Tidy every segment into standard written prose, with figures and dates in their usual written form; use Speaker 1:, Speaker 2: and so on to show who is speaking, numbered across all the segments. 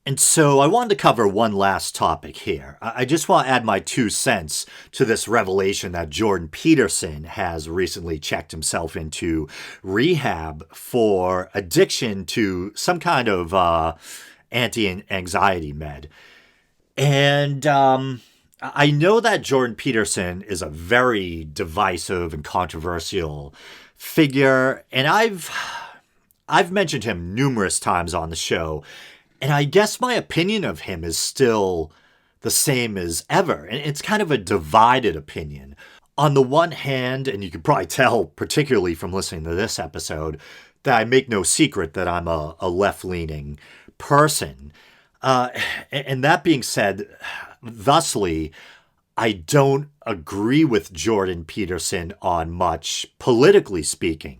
Speaker 1: And so I wanted to cover one last topic here. I just want to add my 2 cents to this revelation that Jordan Peterson has recently checked himself into rehab for addiction to some kind of anti-anxiety med. And I know that Jordan Peterson is a very divisive and controversial figure, and I've mentioned him numerous times on the show, and I guess my opinion of him is still the same as ever. And it's kind of a divided opinion. On the one hand, and you can probably tell, particularly from listening to this episode, that I make no secret that I'm a left leaning person. And that being said, thusly, I don't agree with Jordan Peterson on much, politically speaking.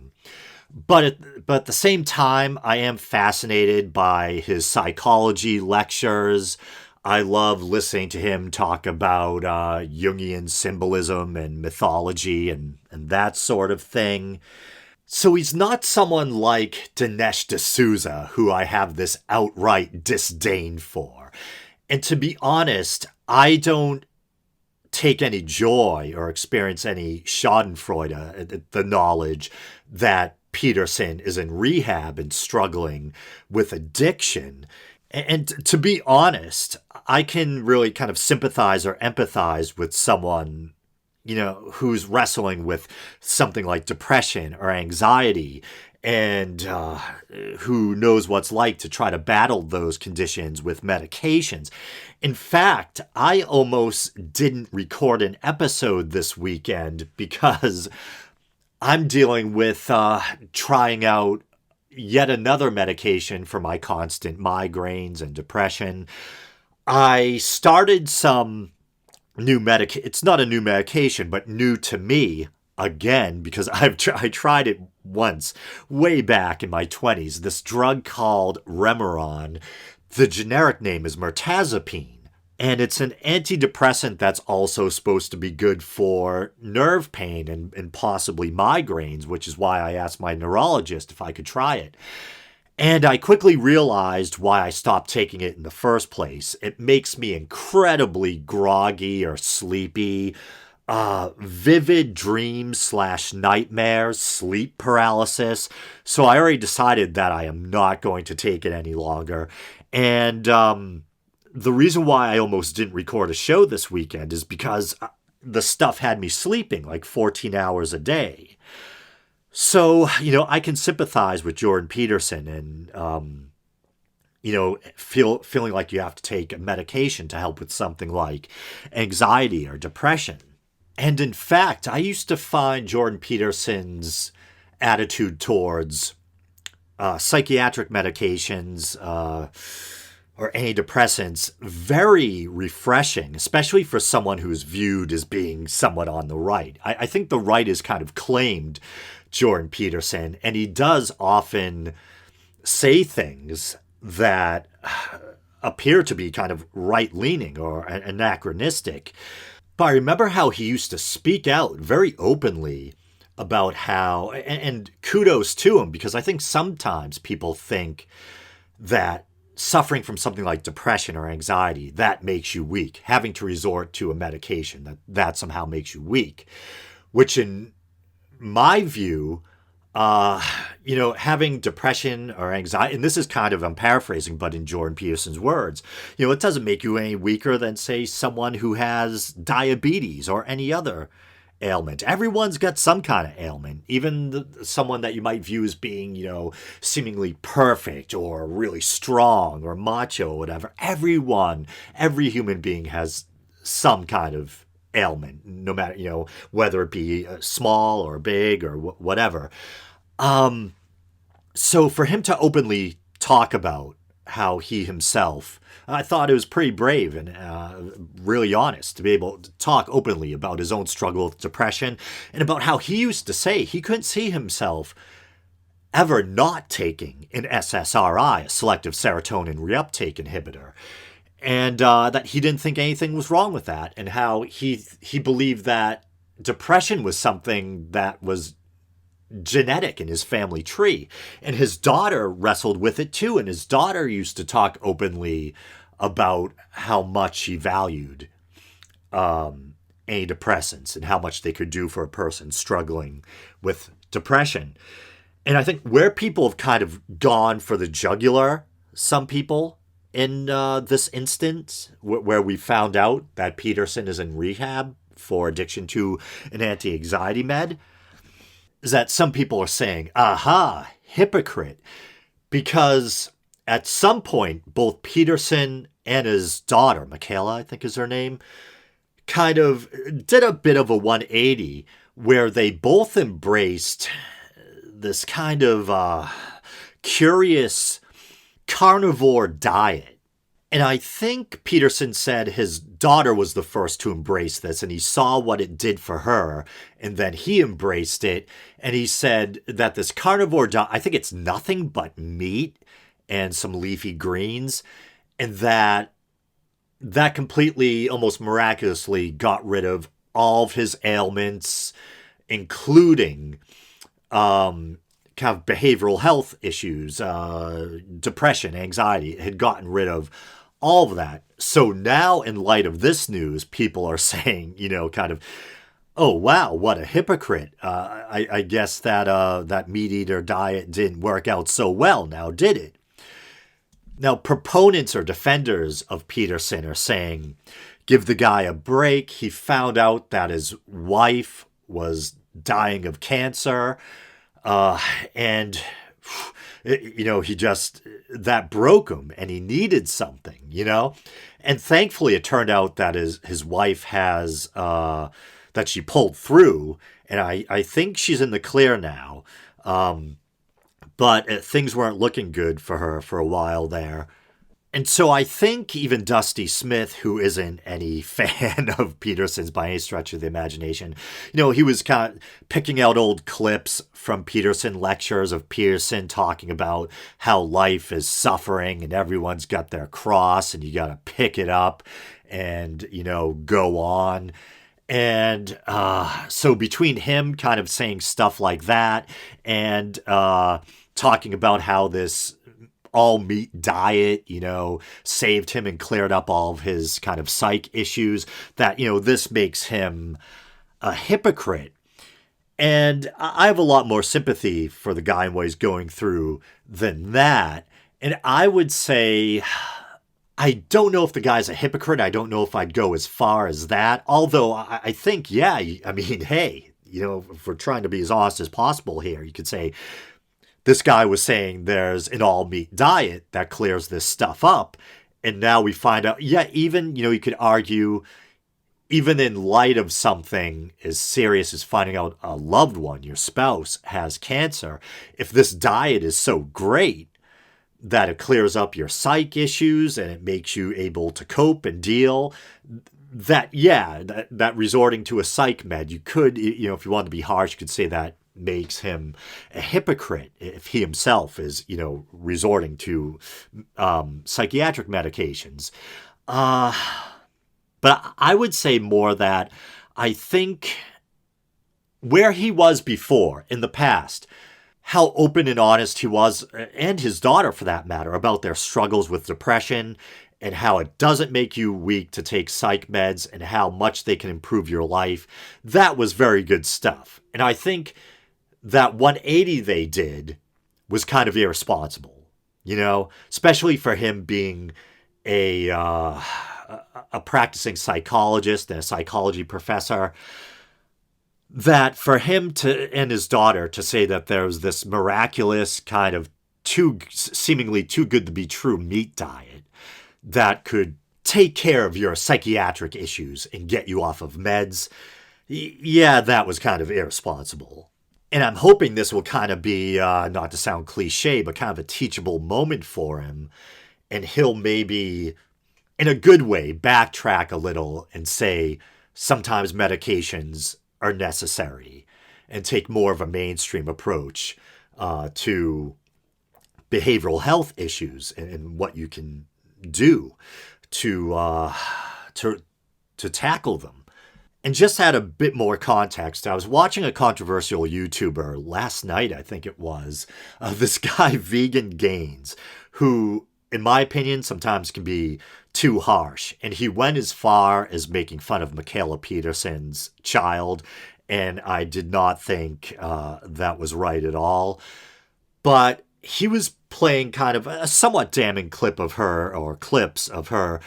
Speaker 1: But at the same time, I am fascinated by his psychology lectures. I love listening to him talk about Jungian symbolism and mythology and that sort of thing. So he's not someone like Dinesh D'Souza, who I have this outright disdain for. And to be honest, I don't take any joy or experience any schadenfreude at the knowledge that Peterson is in rehab and struggling with addiction. And to be honest, I can really kind of sympathize or empathize with someone, who's wrestling with something like depression or anxiety and who knows what's like to try to battle those conditions with medications. In fact, I almost didn't record an episode this weekend because I'm dealing with trying out yet another medication for my constant migraines and depression. I started some new it's not a new medication, but new to me again, because I tried it once way back in my 20s. This drug called Remeron. The generic name is mirtazapine. And it's an antidepressant that's also supposed to be good for nerve pain and possibly migraines, which is why I asked my neurologist if I could try it. And I quickly realized why I stopped taking it in the first place. It makes me incredibly groggy or sleepy, vivid dreams / nightmares, sleep paralysis. So I already decided that I am not going to take it any longer. And the reason why I almost didn't record a show this weekend is because the stuff had me sleeping like 14 hours a day. So, I can sympathize with Jordan Peterson and, feeling like you have to take a medication to help with something like anxiety or depression. And in fact, I used to find Jordan Peterson's attitude towards psychiatric medications, or antidepressants very refreshing, especially for someone who's viewed as being somewhat on the right. I think the right has kind of claimed Jordan Peterson, and he does often say things that appear to be kind of right-leaning or anachronistic. But I remember how he used to speak out very openly about how, and kudos to him, because I think sometimes people think that suffering from something like depression or anxiety, that makes you weak. Having to resort to a medication, that somehow makes you weak. Which in my view, having depression or anxiety, and this is kind of, I'm paraphrasing, but in Jordan Peterson's words, it doesn't make you any weaker than, say, someone who has diabetes or any other ailment. Everyone's got some kind of ailment, even someone that you might view as being, seemingly perfect or really strong or macho or whatever. Every human being has some kind of ailment, no matter, whether it be small or big or whatever. So for him to openly talk about how he himself, I thought it was pretty brave and really honest to be able to talk openly about his own struggle with depression and about how he used to say he couldn't see himself ever not taking an SSRI, a selective serotonin reuptake inhibitor, and that he didn't think anything was wrong with that, and how he believed that depression was something that was genetic in his family tree. And his daughter wrestled with it too. And his daughter used to talk openly about how much she valued antidepressants and how much they could do for a person struggling with depression. And I think where people have kind of gone for the jugular, some people in this instance, where we found out that Peterson is in rehab for addiction to an anti-anxiety med, is that some people are saying, aha, hypocrite. Because at some point, both Peterson and his daughter, Michaela, I think is her name, kind of did a bit of a 180 where they both embraced this kind of curious carnivore diet. And I think Peterson said his daughter was the first to embrace this, and he saw what it did for her, and then he embraced it. And he said that this carnivore diet, I think it's nothing but meat and some leafy greens, and that completely, almost miraculously, got rid of all of his ailments, including kind of behavioral health issues, depression, anxiety. It had gotten rid of all of that. So now, in light of this news, people are saying, kind of, oh, wow, what a hypocrite. I guess that meat eater diet didn't work out so well now, did it? Now, proponents or defenders of Peterson are saying, give the guy a break. He found out that his wife was dying of cancer. And, he just, that broke him and he needed something, And thankfully it turned out that his wife has, that she pulled through. And I think she's in the clear now. But things weren't looking good for her for a while there. And so I think even Dusty Smith, who isn't any fan of Peterson's by any stretch of the imagination, he was kind of picking out old clips from Peterson lectures of Peterson talking about how life is suffering and everyone's got their cross and you got to pick it up and, go on. And so between him kind of saying stuff like that and talking about how this all meat diet, saved him and cleared up all of his kind of psych issues, that, this makes him a hypocrite. And I have a lot more sympathy for the guy and what he's going through than that. And I would say, I don't know if the guy's a hypocrite. I don't know if I'd go as far as that. Although I think, yeah, I mean, hey, if we're trying to be as honest as possible here, you could say, this guy was saying there's an all-meat diet that clears this stuff up. And now we find out, yeah, even, you could argue, even in light of something as serious as finding out a loved one, your spouse, has cancer, if this diet is so great that it clears up your psych issues and it makes you able to cope and deal, that resorting to a psych med, you could, if you wanted to be harsh, you could say that makes him a hypocrite if he himself is, resorting to psychiatric medications. But I would say more that I think where he was before, in the past, how open and honest he was, and his daughter for that matter, about their struggles with depression and how it doesn't make you weak to take psych meds and how much they can improve your life, that was very good stuff. And I think that 180 they did was kind of irresponsible, especially for him being a practicing psychologist and a psychology professor, that for him and his daughter to say that there was this miraculous kind of seemingly too good to be true meat diet that could take care of your psychiatric issues and get you off of meds, yeah, that was kind of irresponsible. And I'm hoping this will kind of be, not to sound cliche, but kind of a teachable moment for him. And he'll maybe, in a good way, backtrack a little and say sometimes medications are necessary and take more of a mainstream approach to behavioral health issues and what you can do to tackle them. And just had a bit more context. I was watching a controversial YouTuber last night, I think it was, this guy, Vegan Gains, who, in my opinion, sometimes can be too harsh. And he went as far as making fun of Michaela Peterson's child. And I did not think that was right at all. But he was playing kind of a somewhat damning clip of her, or clips of her,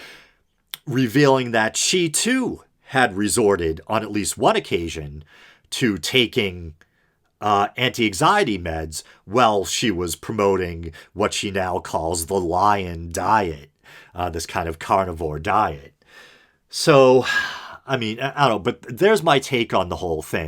Speaker 1: revealing that she too had resorted on at least one occasion to taking anti-anxiety meds while she was promoting what she now calls the lion diet, this kind of carnivore diet. So, I mean, I don't know, but there's my take on the whole thing.